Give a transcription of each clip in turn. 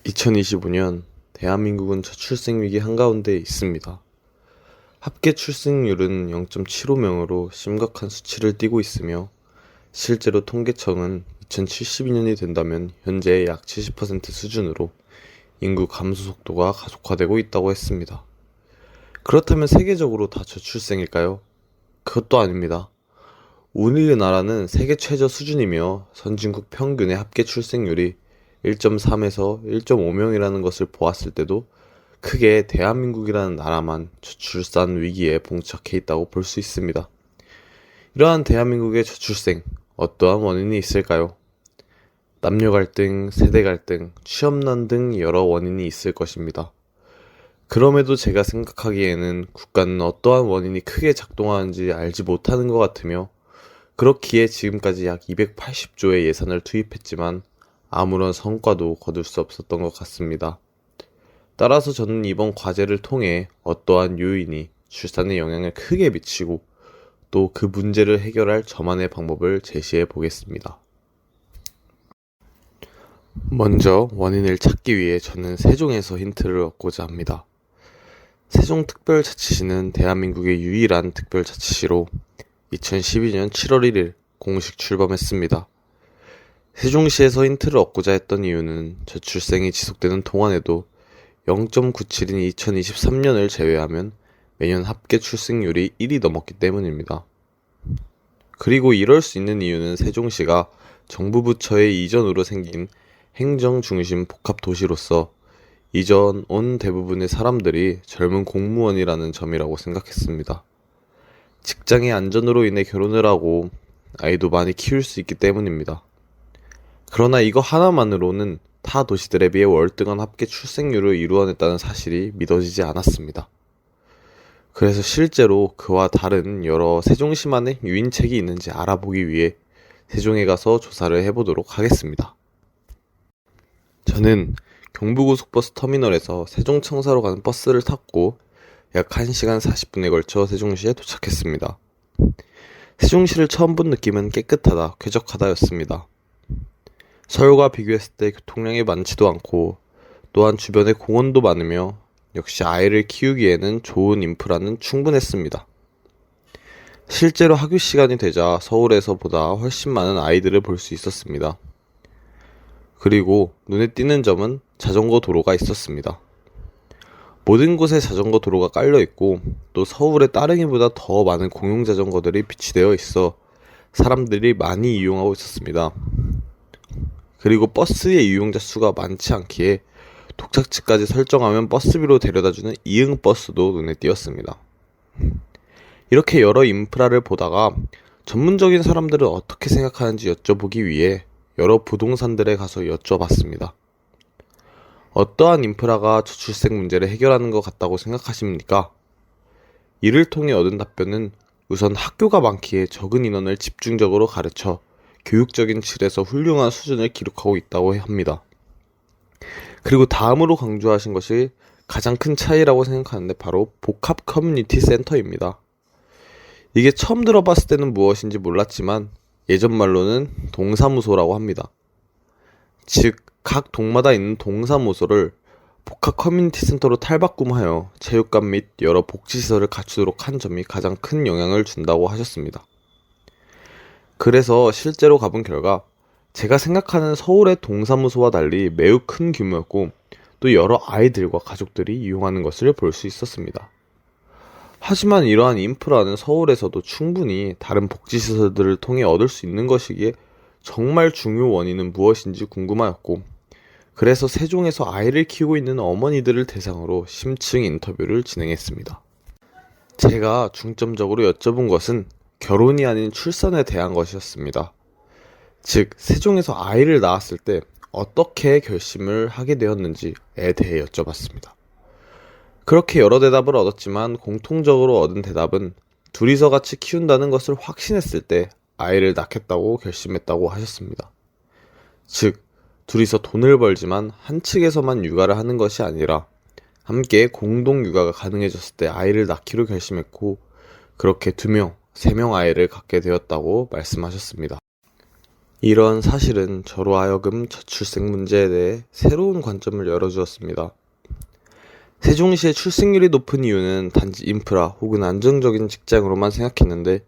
2025년 대한민국은 저출생 위기 한가운데 있습니다. 합계 출생률은 0.75명으로 심각한 수치를 띠고 있으며 실제로 통계청은 2072년이 된다면 현재의 약 70% 수준으로 인구 감소 속도가 가속화되고 있다고 했습니다. 그렇다면 세계적으로 다 저출생일까요? 그것도 아닙니다. 우리나라는 세계 최저 수준이며 선진국 평균의 합계 출생률이 1.3에서 1.5명이라는 것을 보았을 때도 크게 대한민국이라는 나라만 저출산 위기에 봉착해 있다고 볼 수 있습니다. 이러한 대한민국의 저출생, 어떠한 원인이 있을까요? 남녀 갈등, 세대 갈등, 취업난 등 여러 원인이 있을 것입니다. 그럼에도 제가 생각하기에는 국가는 어떠한 원인이 크게 작동하는지 알지 못하는 것 같으며 그렇기에 지금까지 약 280조의 예산을 투입했지만 아무런 성과도 거둘 수 없었던 것 같습니다. 따라서 저는 이번 과제를 통해 어떠한 요인이 출산에 영향을 크게 미치고 또 그 문제를 해결할 저만의 방법을 제시해 보겠습니다. 먼저 원인을 찾기 위해 저는 세종에서 힌트를 얻고자 합니다. 세종특별자치시는 대한민국의 유일한 특별자치시로 2012년 7월 1일 공식 출범했습니다. 세종시에서 힌트를 얻고자 했던 이유는 저출생이 지속되는 동안에도 0.97인 2023년을 제외하면 매년 합계 출생률이 1이 넘었기 때문입니다. 그리고 이럴 수 있는 이유는 세종시가 정부 부처의 이전으로 생긴 행정중심 복합도시로서 이전 온 대부분의 사람들이 젊은 공무원이라는 점이라고 생각했습니다. 직장의 안전으로 인해 결혼을 하고 아이도 많이 키울 수 있기 때문입니다. 그러나 이거 하나만으로는 타 도시들에 비해 월등한 합계 출생률을 이루어냈다는 사실이 믿어지지 않았습니다. 그래서 실제로 그와 다른 여러 세종시만의 유인책이 있는지 알아보기 위해 세종에 가서 조사를 해보도록 하겠습니다. 저는 경부고속버스 터미널에서 세종청사로 가는 버스를 탔고 약 1시간 40분에 걸쳐 세종시에 도착했습니다. 세종시를 처음 본 느낌은 깨끗하다, 쾌적하다였습니다. 서울과 비교했을 때 교통량이 많지도 않고 또한 주변에 공원도 많으며 역시 아이를 키우기에는 좋은 인프라는 충분했습니다. 실제로 학교 시간이 되자 서울에서보다 훨씬 많은 아이들을 볼 수 있었습니다. 그리고 눈에 띄는 점은 자전거 도로가 있었습니다. 모든 곳에 자전거 도로가 깔려 있고 또 서울의 따릉이보다 더 많은 공용 자전거들이 비치되어 있어 사람들이 많이 이용하고 있었습니다. 그리고 버스의 이용자 수가 많지 않기에 도착지까지 설정하면 버스비로 데려다주는 이응버스도 눈에 띄었습니다. 이렇게 여러 인프라를 보다가 전문적인 사람들은 어떻게 생각하는지 여쭤보기 위해 여러 부동산들에 가서 여쭤봤습니다. 어떠한 인프라가 저출생 문제를 해결하는 것 같다고 생각하십니까? 이를 통해 얻은 답변은 우선 학교가 많기에 적은 인원을 집중적으로 가르쳐 교육적인 질에서 훌륭한 수준을 기록하고 있다고 합니다. 그리고 다음으로 강조하신 것이 가장 큰 차이라고 생각하는데 바로 복합 커뮤니티 센터입니다. 이게 처음 들어봤을 때는 무엇인지 몰랐지만 예전 말로는 동사무소라고 합니다. 즉, 각 동마다 있는 동사무소를 복합 커뮤니티 센터로 탈바꿈하여 체육관 및 여러 복지시설을 갖추도록 한 점이 가장 큰 영향을 준다고 하셨습니다. 그래서 실제로 가본 결과 제가 생각하는 서울의 동사무소와 달리 매우 큰 규모였고 또 여러 아이들과 가족들이 이용하는 것을 볼 수 있었습니다. 하지만 이러한 인프라는 서울에서도 충분히 다른 복지시설들을 통해 얻을 수 있는 것이기에 정말 중요 원인은 무엇인지 궁금하였고 그래서 세종에서 아이를 키우고 있는 어머니들을 대상으로 심층 인터뷰를 진행했습니다. 제가 중점적으로 여쭤본 것은 결혼이 아닌 출산에 대한 것이었습니다. 즉, 세종에서 아이를 낳았을 때 어떻게 결심을 하게 되었는지에 대해 여쭤봤습니다. 그렇게 여러 대답을 얻었지만 공통적으로 얻은 대답은 둘이서 같이 키운다는 것을 확신했을 때 아이를 낳겠다고 결심했다고 하셨습니다. 즉, 둘이서 돈을 벌지만 한 측에서만 육아를 하는 것이 아니라 함께 공동 육아가 가능해졌을 때 아이를 낳기로 결심했고 그렇게 2명, 3명 아이를 갖게 되었다고 말씀하셨습니다. 이런 사실은 저로 하여금 저출생 문제에 대해 새로운 관점을 열어주었습니다. 세종시의 출생률이 높은 이유는 단지 인프라 혹은 안정적인 직장으로만 생각했는데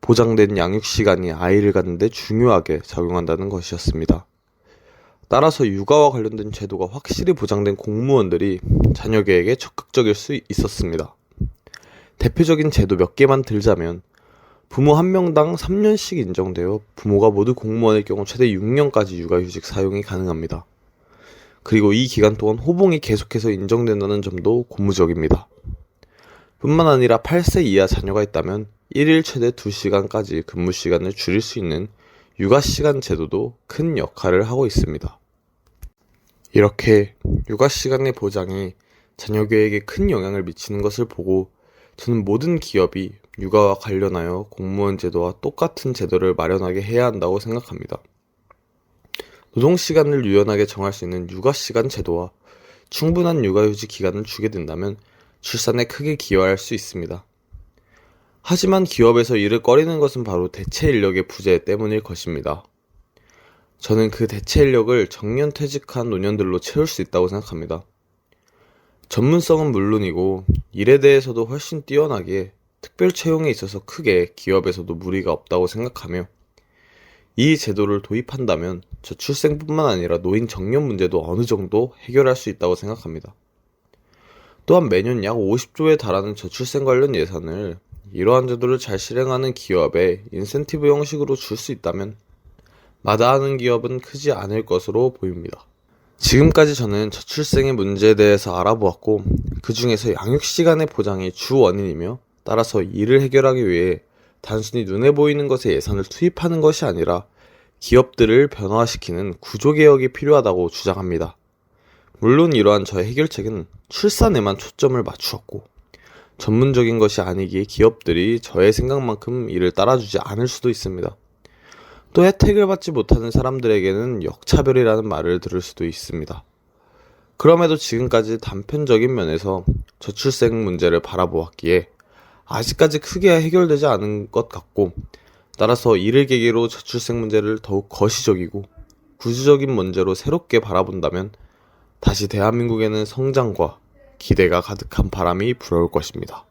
보장된 양육시간이 아이를 갖는 데 중요하게 작용한다는 것이었습니다. 따라서 육아와 관련된 제도가 확실히 보장된 공무원들이 자녀 계획에 적극적일 수 있었습니다. 대표적인 제도 몇 개만 들자면 부모 한 명당 3년씩 인정되어 부모가 모두 공무원일 경우 최대 6년까지 육아휴직 사용이 가능합니다. 그리고 이 기간 동안 호봉이 계속해서 인정된다는 점도 고무적입니다. 뿐만 아니라 8세 이하 자녀가 있다면 1일 최대 2시간까지 근무 시간을 줄일 수 있는 육아시간 제도도 큰 역할을 하고 있습니다. 이렇게 육아시간의 보장이 자녀 계획에 큰 영향을 미치는 것을 보고 저는 모든 기업이 육아와 관련하여 공무원 제도와 똑같은 제도를 마련하게 해야 한다고 생각합니다. 노동시간을 유연하게 정할 수 있는 육아시간 제도와 충분한 육아휴직 기간을 주게 된다면 출산에 크게 기여할 수 있습니다. 하지만 기업에서 이를 꺼리는 것은 바로 대체 인력의 부재 때문일 것입니다. 저는 그 대체 인력을 정년 퇴직한 노년들로 채울 수 있다고 생각합니다. 전문성은 물론이고 일에 대해서도 훨씬 뛰어나기에 특별 채용에 있어서 크게 기업에서도 무리가 없다고 생각하며 이 제도를 도입한다면 저출생뿐만 아니라 노인 정년 문제도 어느 정도 해결할 수 있다고 생각합니다. 또한 매년 약 50조에 달하는 저출생 관련 예산을 이러한 제도를 잘 실행하는 기업에 인센티브 형식으로 줄 수 있다면 마다하는 기업은 크지 않을 것으로 보입니다. 지금까지 저는 저출생의 문제에 대해서 알아보았고 그 중에서 양육시간의 보장이 주 원인이며 따라서 이를 해결하기 위해 단순히 눈에 보이는 것에 예산을 투입하는 것이 아니라 기업들을 변화시키는 구조개혁이 필요하다고 주장합니다. 물론 이러한 저의 해결책은 출산에만 초점을 맞추었고 전문적인 것이 아니기에 기업들이 저의 생각만큼 이를 따라주지 않을 수도 있습니다. 또 혜택을 받지 못하는 사람들에게는 역차별이라는 말을 들을 수도 있습니다. 그럼에도 지금까지 단편적인 면에서 저출생 문제를 바라보았기에 아직까지 크게 해결되지 않은 것 같고 따라서 이를 계기로 저출생 문제를 더욱 거시적이고 구조적인 문제로 새롭게 바라본다면 다시 대한민국에는 성장과 기대가 가득한 바람이 불어올 것입니다.